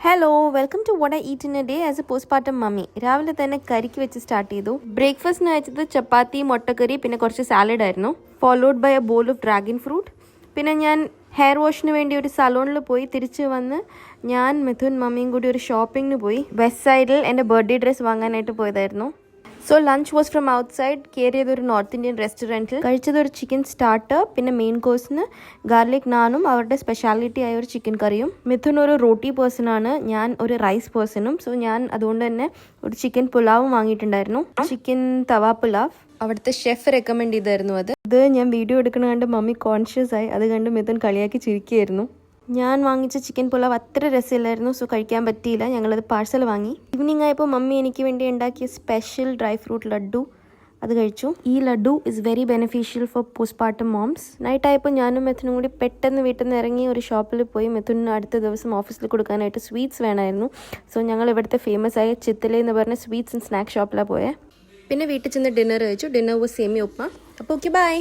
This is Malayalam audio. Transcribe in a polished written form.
Hello welcome to what I eat in a day as a postpartum mummy. രാവിലെ തന്നെ കരിക്ക് വെച്ച് സ്റ്റാർട്ട് ചെയ്തു. ബ്രേക്ക്ഫാസ്റ്റിന് അയച്ചത് ചപ്പാത്തി, മുട്ടക്കറി, പിന്നെ കുറച്ച് സാലഡ് ആയിരുന്നു. Followed by a bowl of dragon fruit. പിന്നെ ഞാൻ ഹെയർ വാഷിന് വേണ്ടി ഒരു സലോണിൽ പോയി തിരിച്ച് വന്ന് ഞാൻ മിഥുൻ മമ്മിയും കൂടി ഒരു ഷോപ്പിങ്ങിന് പോയി. വെസ്റ്റ് സൈഡിൽ എൻ്റെ ബർത്ത്ഡേ ഡ്രസ്സ് വാങ്ങാനായിട്ട് പോയതായിരുന്നു. So lunch was from out side. കയറിയത് ഒരു നോർത്ത് ഇന്ത്യൻ റെസ്റ്റോറൻറ്റിൽ. കഴിച്ചത് ഒരു ചിക്കൻ സ്റ്റാർട്ടർ, പിന്നെ മെയിൻ കോഴ്സിന് ഗാർലിക് നാനും അവരുടെ സ്പെഷ്യാലിറ്റി ആയ ഒരു ചിക്കൻ കറിയും. മിഥുൻ ഒരു റോട്ടി പേഴ്സൺ ആണ്, ഞാൻ ഒരു റൈസ് പേഴ്സണും. സോ ഞാൻ അതുകൊണ്ട് തന്നെ ഒരു ചിക്കൻ പുലാവും വാങ്ങിയിട്ടുണ്ടായിരുന്നു. ചിക്കൻ തവ പുലാവ് അവിടുത്തെ ഷെഫ് റെക്കമെൻഡ് ചെയ്തായിരുന്നു. അത് ഞാൻ വീഡിയോ എടുക്കണ കണ്ട് മമ്മി കോൺഷ്യസ് ആയി. അത് കണ്ട് മിഥുൻ കളിയാക്കി ചിരിക്കുകയായിരുന്നു. ഞാൻ വാങ്ങിച്ച ചിക്കൻ പുലാവ് അത്ര രസമില്ലായിരുന്നു. സോ കഴിക്കാൻ പറ്റിയില്ല. ഞങ്ങളത് പാഴ്സൽ വാങ്ങി. ഈവനിങ് ആയപ്പോൾ മമ്മി എനിക്ക് വേണ്ടി ഉണ്ടാക്കിയ സ്പെഷ്യൽ ഡ്രൈ ഫ്രൂട്ട് ലഡ്ഡു അത് കഴിച്ചു. ഈ laddu is very beneficial four postpartum moms. Night ആയപ്പോൾ ഞാനും മിഥുനും കൂടി പെട്ടെന്ന് വീട്ടിൽ നിന്ന് ഇറങ്ങി ഒരു ഷോപ്പിൽ പോയി. മിഥുന് അടുത്ത ദിവസം ഓഫീസിൽ കൊടുക്കാനായിട്ട് സ്വീറ്റ്സ് വേണമായിരുന്നു. സോ ഞങ്ങൾ ഇവിടുത്തെ ഫേമസ് ആയ ചിത്തല എന്ന് പറഞ്ഞ സ്വീറ്റ്സ് ആൻഡ് സ്നാക്ക് ഷോപ്പിലാണ് പോയത്. പിന്നെ വീട്ടിൽ ചെന്ന് ഡിന്നർ കഴിച്ചു. ഡിന്നർ വാസ് സേമിയ ഉപ്മ. അപ്പോൾ ഓക്കെ, ബൈ.